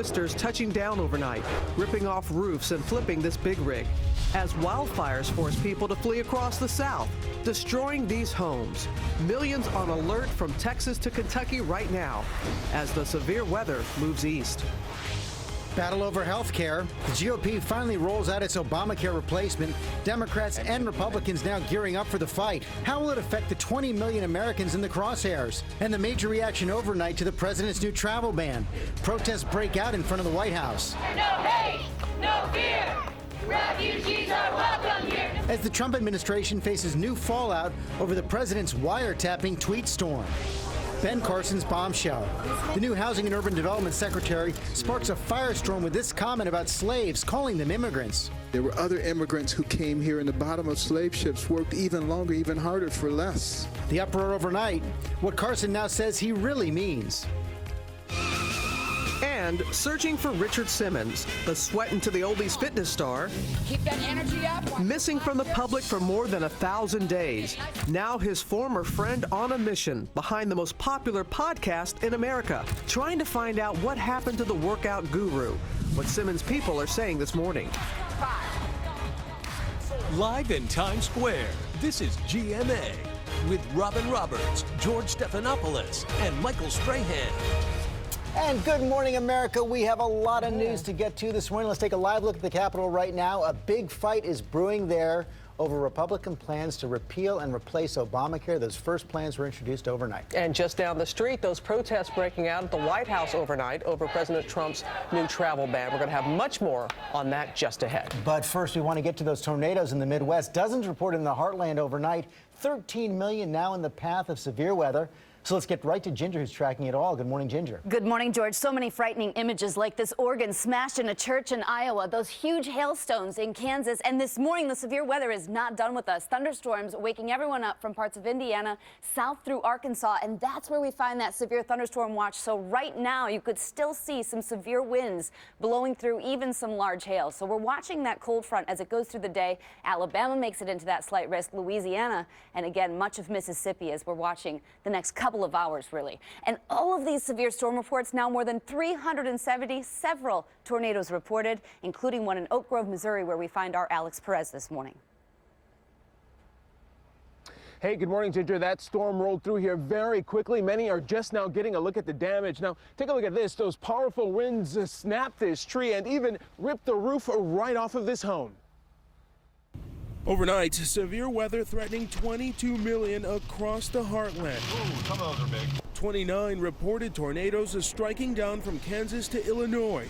Blisters touching down overnight, ripping off roofs and flipping this big rig. As wildfires force people to flee across the South, destroying these homes. Millions on alert from Texas to Kentucky right now as the severe weather moves east. Battle over health care. The GOP finally rolls out its Obamacare replacement. Democrats and Republicans now gearing up for the fight. How will it affect the 20 million Americans in the crosshairs? And the major reaction overnight to the president's new travel ban. Protests break out in front of the White House. No hate, no fear. Refugees are welcome here. As the Trump administration faces new fallout over the president's wiretapping tweet storm. Ben Carson's bombshell. The new Housing and Urban Development Secretary sparks a firestorm with this comment about slaves, calling them immigrants. There were other immigrants who came here in the bottom of slave ships, worked even longer, even harder for less. The uproar overnight, what Carson now says he really means. And searching for Richard Simmons, the sweatin' to the oldies fitness star, Keep that energy up. missing from the public for more than 1,000 days. Now his former friend on a mission behind the most popular podcast in America, trying to find out what happened to the workout guru. What Simmons people are saying this morning. Live in Times Square, this is GMA with Robin Roberts, George Stephanopoulos, and Michael Strahan. And good morning, America. We have a lot of news to get to this morning. Let's take a live look at the Capitol right now. A big fight is brewing there over Republican plans to repeal and replace Obamacare. Those first plans were introduced overnight. And just down the street, those protests breaking out at the White House overnight over President Trump's new travel ban. We're going to have much more on that just ahead. But first, we want to get to those tornadoes in the Midwest. Dozens reported in the heartland overnight. 13 million now in the path of severe weather. So let's get right to Ginger, who's tracking it all. Good morning, Ginger. Good morning, George. So many frightening images like this organ smashed in a church in Iowa, those huge hailstones in Kansas, and this morning the severe weather is not done with us. Thunderstorms waking everyone up from parts of Indiana, south through Arkansas, and that's where we find that severe thunderstorm watch. So right now you could still see some severe winds blowing through even some large hail. So we're watching that cold front as it goes through the day. Alabama makes it into that slight risk, Louisiana, and again much of Mississippi as we're watching the next couple of hours, really. And all of these severe storm reports, now more than 370, several tornadoes reported, including one in Oak Grove, Missouri, where we find our Alex Perez this morning. Hey, good morning, Ginger. That storm rolled through here very quickly. Many are just now getting a look at the damage. Now, take a look at this. Those powerful winds snapped this tree and even ripped the roof right off of this home. Overnight, severe weather threatening 22 million across the heartland. Ooh, some of those are big. 29 reported tornadoes striking down from Kansas to Illinois.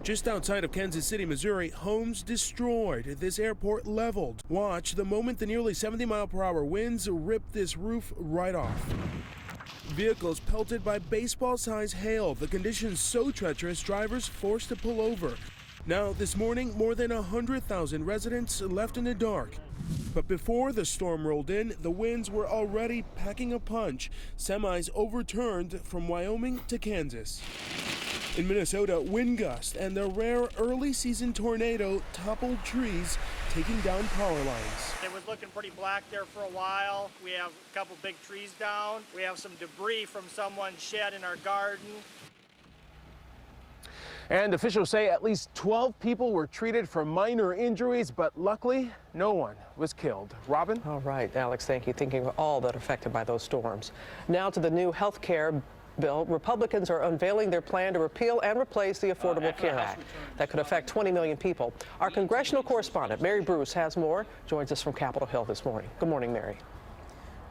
Just outside of Kansas City, Missouri, homes destroyed, this airport leveled. Watch the moment the nearly 70-mile-per-hour winds rip this roof right off. Vehicles pelted by baseball-sized hail, the conditions so treacherous drivers forced to pull over. Now, this morning, more than 100,000 residents left in the dark. But before the storm rolled in, the winds were already packing a punch. Semis overturned from Wyoming to Kansas. In Minnesota, wind gusts and the rare early season tornado toppled trees, taking down power lines. It was looking pretty black there for a while. We have a couple big trees down. We have some debris from someone's shed in our garden. And officials say at least 12 people were treated for minor injuries, but luckily, no one was killed. Robin? All right, Alex, thank you. Thinking of all that are affected by those storms. Now to the new health care bill. Republicans are unveiling their plan to repeal and replace the Affordable Care Act. That could affect 20 million people. Our congressional correspondent, Mary Bruce, has more. Joins us from Capitol Hill this morning. Good morning, Mary.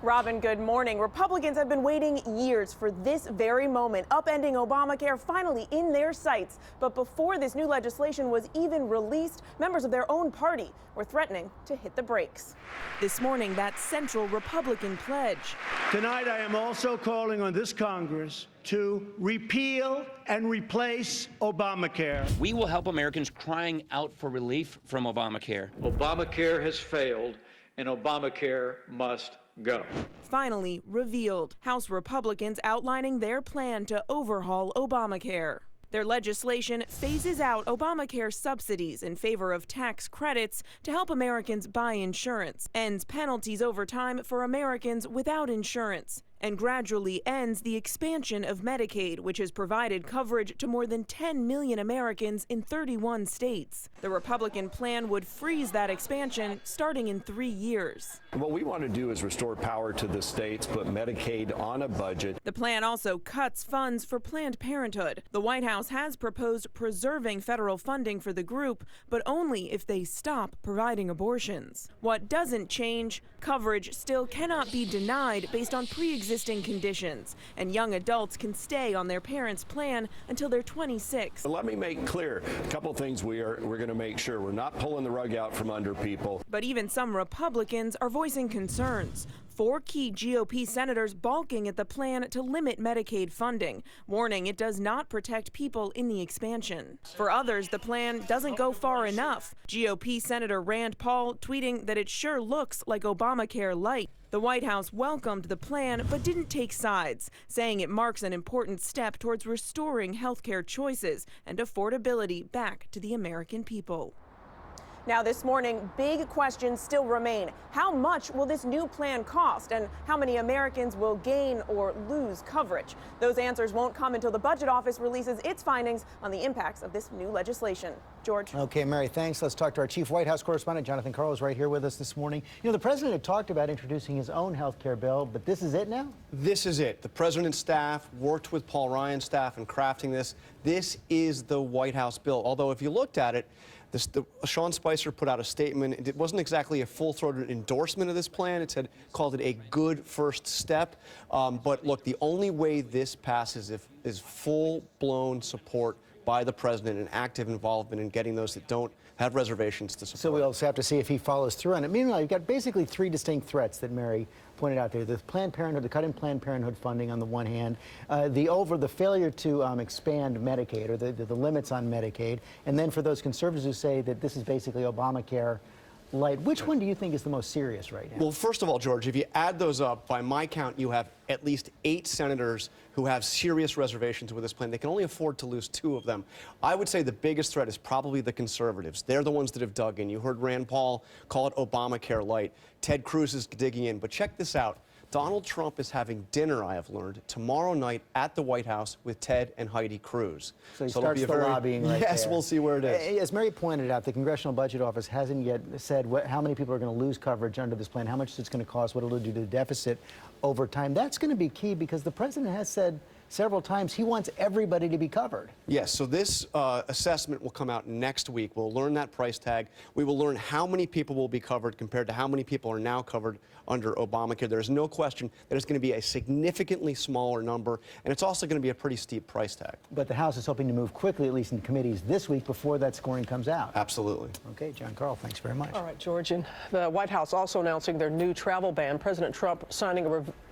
Robin, good morning. Republicans have been waiting years for this very moment, upending Obamacare finally in their sights. But before this new legislation was even released, members of their own party were threatening to hit the brakes. This morning, that central Republican pledge. Tonight, I am also calling on this Congress to repeal and replace Obamacare. We will help Americans crying out for relief from Obamacare. Obamacare has failed, and Obamacare must go. Finally revealed. House Republicans outlining their plan to overhaul Obamacare. Their legislation phases out Obamacare subsidies in favor of tax credits to help Americans buy insurance, ends penalties over time for Americans without insurance, and gradually ends the expansion of Medicaid, which has provided coverage to more than 10 million Americans in 31 states. The Republican plan would freeze that expansion starting in 3 years. What we want to do is restore power to the states, put Medicaid on a budget. The plan also cuts funds for Planned Parenthood. The White House has proposed preserving federal funding for the group, but only if they stop providing abortions. What doesn't change, coverage still cannot be denied based on pre-existing conditions, and young adults can stay on their parents' plan until they're 26. Let me make clear a couple things we're going to make sure we're not pulling the rug out from under people. But even some Republicans are voicing concerns. 4 key GOP senators balking at the plan to limit Medicaid funding, warning it does not protect people in the expansion. For others, the plan doesn't go far enough. GOP Senator Rand Paul tweeting that it sure looks like Obamacare light. The White House welcomed the plan but didn't take sides, saying it marks an important step towards restoring health care choices and affordability back to the American people. Now this morning, big questions still remain. How much will this new plan cost, and how many Americans will gain or lose coverage? Those answers won't come until the Budget Office releases its findings on the impacts of this new legislation. George. Okay, Mary, thanks. Let's talk to our chief White House correspondent, Jonathan Karl, is right here with us this morning. You know, the president had talked about introducing his own health care bill, but this is it now? This is it. The president's staff worked with Paul Ryan's staff in crafting this. This is the White House bill. Although if you looked at it, Sean Spicer put out a statement. It wasn't exactly a full-throated endorsement of this plan. It called it a good first step. But look, the only way this passes is full-blown support by the president and active involvement in getting those that don't have reservations to support. So we'll also have to see if he follows through on it. Meanwhile, you've got basically 3 distinct threats that Mary pointed out there. The Planned Parenthood, the cut in Planned Parenthood funding on the one hand, the failure to expand Medicaid, or the limits on Medicaid, and then for those conservatives who say that this is basically Obamacare light. Which one do you think is the most serious right now? Well, first of all, George, if you add those up, by my count, you have at least 8 senators who have serious reservations with this plan. They can only afford to lose 2 of them. I would say the biggest threat is probably the conservatives. They're the ones that have dug in. You heard Rand Paul call it Obamacare light. Ted Cruz is digging in. But check this out. Donald Trump is having dinner, I have learned, tomorrow night at the White House with Ted and Heidi Cruz. So he starts the lobbying right Yes, there. We'll see where it is. As Mary pointed out, the Congressional Budget Office hasn't yet said how many people are going to lose coverage under this plan, how much it's going to cost, what it'll do to the deficit over time. That's going to be key because the president has said several times he wants everybody to be covered. Yes, so this assessment will come out next week. We'll learn that price tag. We will learn how many people will be covered compared to how many people are now covered under Obamacare. There's no question that it's going to be a significantly smaller number, and it's also going to be a pretty steep price tag. But the House is hoping to move quickly, at least in committees this week, before that scoring comes out. Absolutely. Okay, John Karl, thanks very much. All right, George. And the White House also announcing their new travel ban. President Trump signing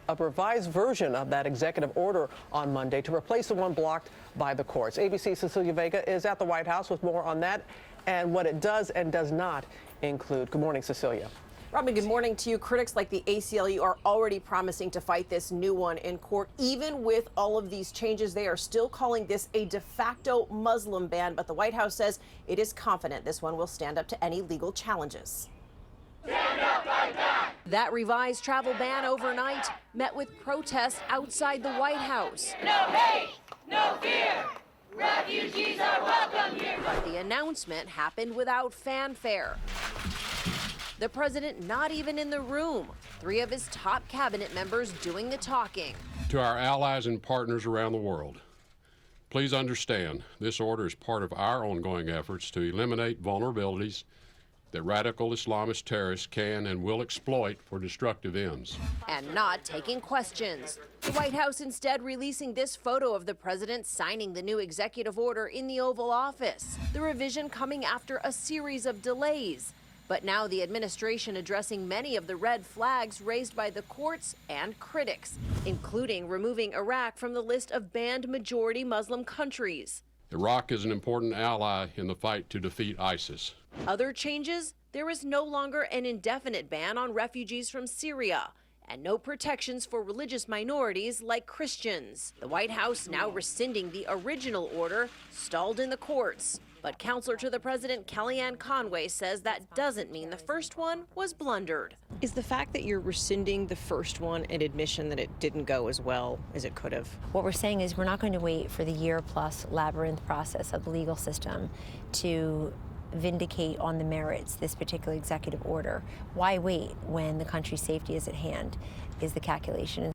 a revised version of that executive order on Monday to replace the one blocked by the courts. ABC's Cecilia Vega is at the White House with more on that and what it does and does not include. Good morning, Cecilia. Robin, good morning to you. Critics like the ACLU are already promising to fight this new one in court. Even with all of these changes, they are still calling this a de facto Muslim ban, but the White House says it is confident this one will stand up to any legal challenges. Stand up, fight back! That revised travel ban overnight met with protests outside the White House. No hate, no fear. Refugees are welcome here. But the announcement happened without fanfare. The president not even in the room. 3 of his top cabinet members doing the talking. To our allies and partners around the world, please understand this order is part of our ongoing efforts to eliminate vulnerabilities that radical Islamist terrorists can and will exploit for destructive ends. And not taking questions. The White House instead releasing this photo of the president signing the new executive order in the Oval Office. The revision coming after a series of delays. But now the administration addressing many of the red flags raised by the courts and critics, including removing Iraq from the list of banned majority Muslim countries. Iraq is an important ally in the fight to defeat ISIS. Other changes? There is no longer an indefinite ban on refugees from Syria and no protections for religious minorities like Christians. The White House now rescinding the original order, stalled in the courts. But counselor to the president Kellyanne Conway says that doesn't mean the first one was blundered. Is the fact that you're rescinding the first one an admission that it didn't go as well as it could have? What we're saying is we're not going to wait for the year-plus labyrinth process of the legal system to vindicate on the merits this particular executive order. Why wait when the country's safety is at hand, is the calculation.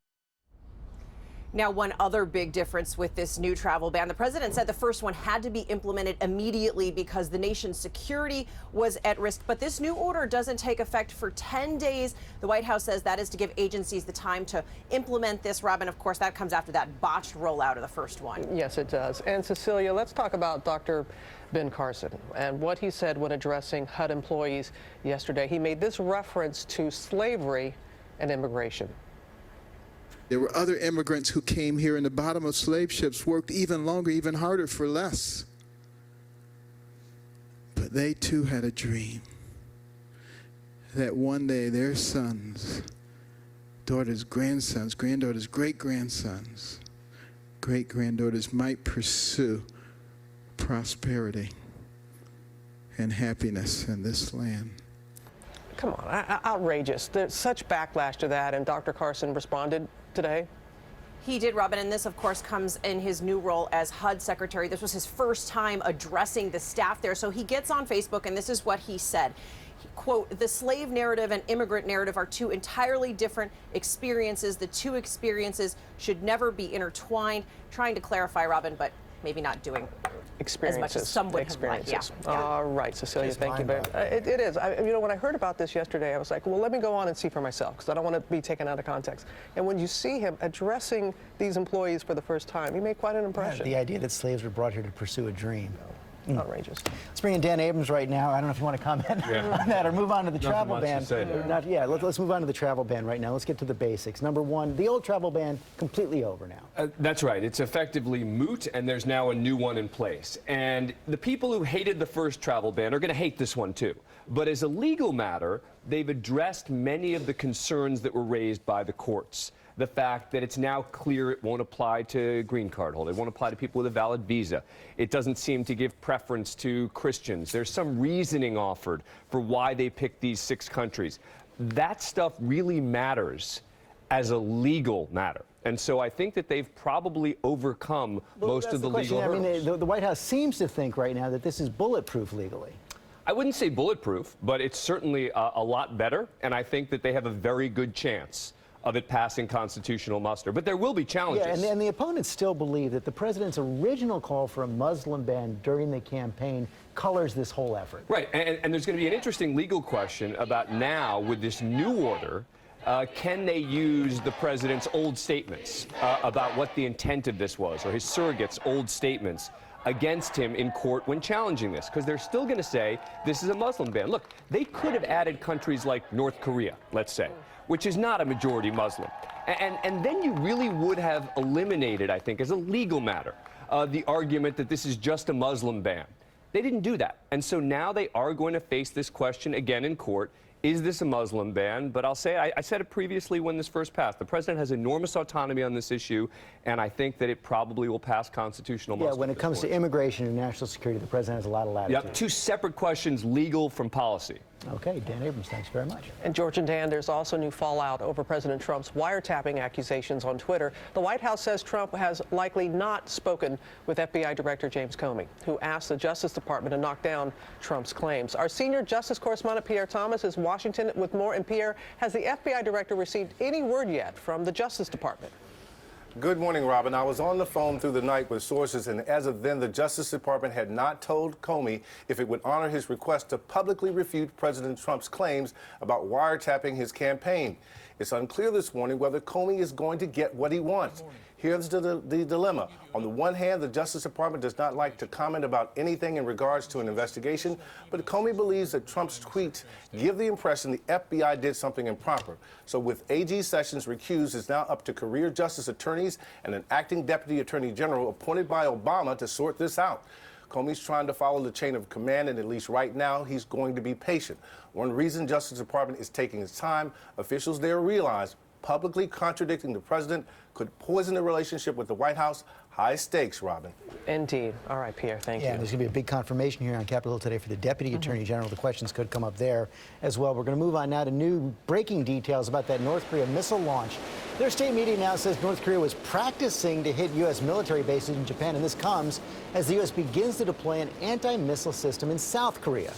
Now, one other big difference with this new travel ban, the president said the first one had to be implemented immediately because the nation's security was at risk. But this new order doesn't take effect for 10 days. The White House says that is to give agencies the time to implement this. Robin, of course, that comes after that botched rollout of the first one. Yes, it does. And Cecilia, let's talk about Dr. Ben Carson and what he said when addressing HUD employees yesterday. He made this reference to slavery and immigration. There were other immigrants who came here in the bottom of slave ships, worked even longer, even harder for less. But they too had a dream that one day their sons, daughters, grandsons, granddaughters, great-grandsons, great-granddaughters might pursue prosperity and happiness in this land. Come on, outrageous. There's such backlash to that, and Dr. Carson responded today. He did, Robin, and this, of course, comes in his new role as HUD secretary. This was his first time addressing the staff there. So he gets on Facebook, and this is what he said. Quote, "The slave narrative and immigrant narrative are two entirely different experiences. The two experiences should never be intertwined." Trying to clarify, Robin, but maybe not doing as much as some would have liked. Yeah. All right, Cecilia, thank you very much. It is. You know, when I heard about this yesterday, I was like, well, let me go on and see for myself, because I don't want to be taken out of context. And when you see him addressing these employees for the first time, he made quite an impression. The idea that slaves were brought here to pursue a dream. Outrageous. Let's bring in Dan Abrams right now. I don't know if you want to comment on that or move on to the travel ban. Let's move on to the travel ban right now. Let's get to the basics. Number one, the old travel ban completely over now. That's right. It's effectively moot, and there's now a new one in place. And the people who hated the first travel ban are going to hate this one too. But as a legal matter, they've addressed many of the concerns that were raised by the courts. The fact that it's now clear it won't apply to green card holders. It won't apply to people with a valid visa. It doesn't seem to give preference to Christians. There's some reasoning offered for why they picked these 6 countries. That stuff really matters as a legal matter. And so I think that they've probably overcome most of the legal hurdles. I mean, the White House seems to think right now that this is bulletproof legally. I wouldn't say bulletproof, but it's certainly a lot better. And I think that they have a very good chance of it passing constitutional muster. But there will be challenges. Yeah, and the opponents still believe that the president's original call for a Muslim ban during the campaign colors this whole effort. Right, and there's going to be an interesting legal question about now, with this new order, can they use the president's old statements about what the intent of this was, or his surrogate's old statements against him in court when challenging this? Because they're still going to say this is a Muslim ban. Look, they could have added countries like North Korea, let's say, which is not a majority Muslim. And then you really would have eliminated, I think, as a legal matter, the argument that this is just a Muslim ban. They didn't do that. And so now they are going to face this question again in court. Is this a Muslim ban? But I'll say, I said it previously when this first passed, the president has enormous autonomy on this issue, and I think that it probably will pass constitutional muster. Yeah, when it comes to immigration and national security, the president has a lot of latitude. Yep, 2 separate questions, legal from policy. Okay, Dan Abrams, thanks very much. And George and Dan, there's also new fallout over President Trump's wiretapping accusations on Twitter. The White House says Trump has likely not spoken with FBI Director James Comey, who asked the Justice Department to knock down Trump's claims. Our senior justice correspondent Pierre Thomas is in Washington with more. And Pierre, has the FBI Director received any word yet from the Justice Department? Good morning, Robin. I was on the phone through the night with sources, and as of then, the Justice Department had not told Comey if it would honor his request to publicly refute President Trump's claims about wiretapping his campaign. It's unclear this morning whether Comey is going to get what he wants. Here's the dilemma. On the one hand, the Justice Department does not like to comment about anything in regards to an investigation, but Comey believes that Trump's tweets give the impression the FBI did something improper. So with AG Sessions recused, it's now up to career justice attorneys and an acting deputy attorney general appointed by Obama to sort this out. Comey's trying to follow the chain of command, and at least right now, he's going to be patient. One reason Justice Department is taking its time, officials there realize publicly contradicting the president could poison the relationship with the White House, high stakes, Robin. Indeed. All right, Pierre, thank Yeah, you. there's going to be a big confirmation here on Capitol Hill today for the Deputy Attorney General. The questions could come up there as well. We're going to move on now to new breaking details about that North Korea missile launch. Their state media now says North Korea was practicing to hit U.S. military bases in Japan, and this comes as the U.S. begins to deploy an anti-missile system in South Korea.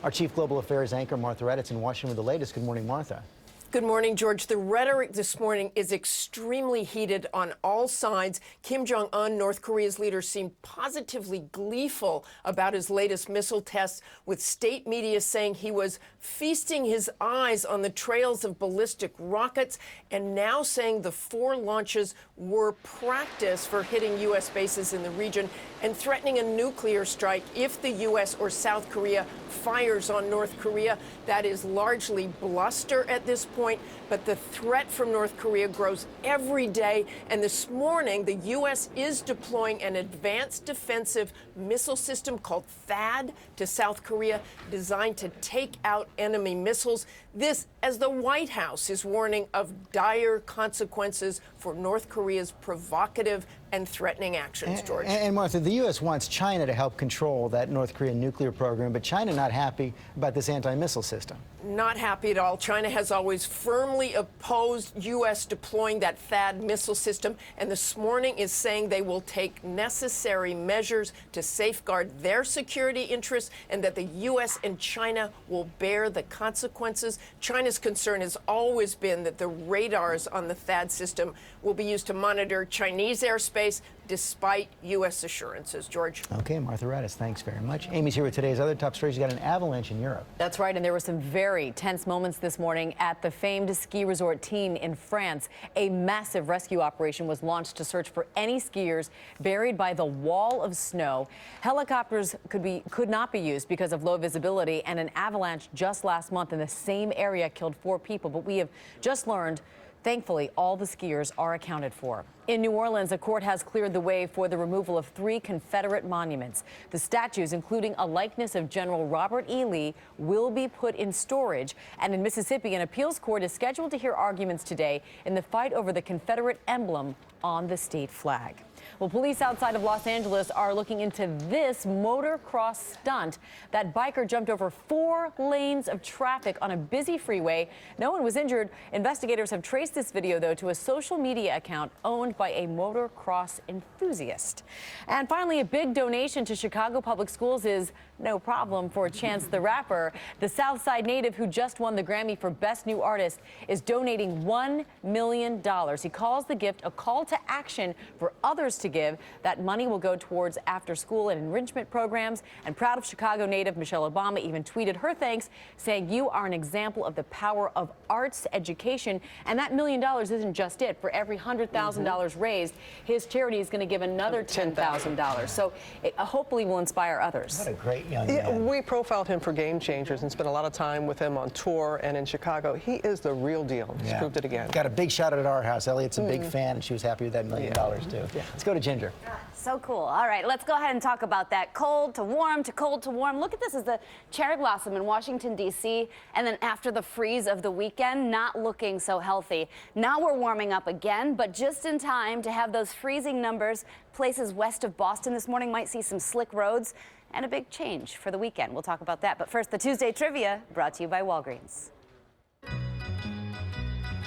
Our Chief Global Affairs anchor, Martha Reddit's in Washington with the latest. Good morning, Martha. Good morning, George. The rhetoric this morning is extremely heated on all sides. Kim Jong-un, North Korea's leader, seemed positively gleeful about his latest missile tests, with state media saying he was feasting his eyes on the trails of ballistic rockets, and now saying the 4 launches were practice for hitting U.S. bases in the region and threatening a nuclear strike if the U.S. or South Korea fires on North Korea. That is largely bluster at this point, but the threat from North Korea grows every day. And this morning, the U.S. is deploying an advanced defensive missile system called THAAD to South Korea, designed to take out enemy missiles. This, as the White House is warning of dire consequences for North Korea's provocative and threatening actions, George. And Martha, the U.S. wants China to help control that North Korean nuclear program, but China not happy about this anti-missile system. Not happy at all. China has always firmly opposed U.S. deploying that THAAD missile system, and this morning is saying they will take necessary measures to safeguard their security interests and that the U.S. and China will bear the consequences. China's concern has always been that the radars on the THAAD system will be used to monitor Chinese airspace, despite U.S. assurances. George. Okay, Martha Reddit, thanks very much. Amy's here with today's other top stories. You got an avalanche in Europe. That's right, and there were some very tense moments this morning at the famed ski resort Tignes in France. A massive rescue operation was launched to search for any skiers buried by the wall of snow. Helicopters could not be used because of low visibility, and an avalanche just last month in the same area killed 4 people. But we have just learned, thankfully, all the skiers are accounted for. In New Orleans, a court has cleared the way for the removal of 3 Confederate monuments. The statues, including a likeness of General Robert E. Lee, will be put in storage. And in Mississippi, an appeals court is scheduled to hear arguments today in the fight over the Confederate emblem on the state flag. Well, police outside of Los Angeles are looking into this motocross stunt. That biker jumped over 4 lanes of traffic on a busy freeway. No one was injured. Investigators have traced this video, though, to a social media account owned by a motocross enthusiast. And finally, a big donation to Chicago Public Schools is no problem for Chance the Rapper. The Southside native who just won the Grammy for Best New Artist is donating $1 million. He calls the gift a call to action for others to give. That money will go towards after-school and enrichment programs. And proud of Chicago native Michelle Obama even tweeted her thanks, saying, "You are an example of the power of arts education." And that $1 million isn't just it. For every $100,000 raised, his charity is going to give another $10,000. So it hopefully will inspire others. What a great young man. We profiled him for Game Changers and spent a lot of time with him on tour and in Chicago. He is the real deal. He's proved it again. Got a big shout out at our house. Elliot's a big fan, and she was happy with that $1 million, too. Let's go to Ginger. So cool. All right, let's go ahead and talk about that cold to warm to cold to warm. Look at this as the cherry blossom in Washington, D.C. And then after the freeze of the weekend, not looking so healthy. Now we're warming up again, but just in time to have those freezing numbers. Places west of Boston this morning might see some slick roads and a big change for the weekend. We'll talk about that. But first, the Tuesday Trivia brought to you by Walgreens.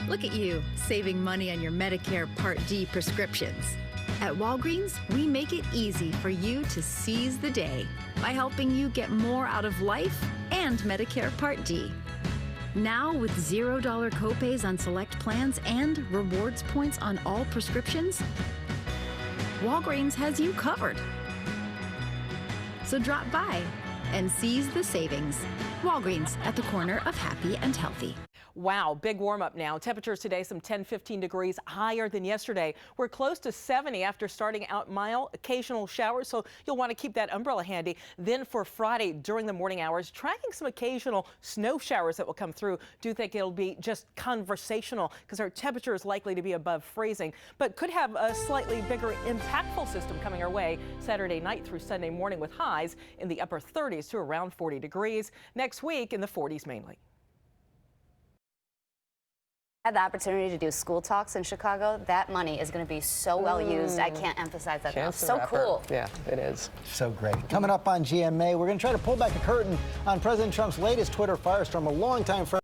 Look at you, saving money on your Medicare Part D prescriptions. At Walgreens, we make it easy for you to seize the day by helping you get more out of life and Medicare Part D. Now with $0 copays on select plans and rewards points on all prescriptions, Walgreens has you covered. So drop by and seize the savings. Walgreens, at the corner of happy and healthy. Wow, big warm up now. Temperatures today some 10-15 degrees higher than yesterday. We're close to 70 after starting out mild, occasional showers, so you'll want to keep that umbrella handy. Then for Friday during the morning hours, tracking some occasional snow showers that will come through. Do think it'll be just conversational because our temperature is likely to be above freezing, but could have a slightly bigger impactful system coming our way Saturday night through Sunday morning with highs in the upper 30s to around 40 degrees. Next week in the 40s mainly. Had the opportunity to do school talks in Chicago. That money is going to be so well used. I can't emphasize that enough. So cool. Yeah, it is. So great. Coming up on GMA, we're going to try to pull back the curtain on President Trump's latest Twitter firestorm. A longtime friend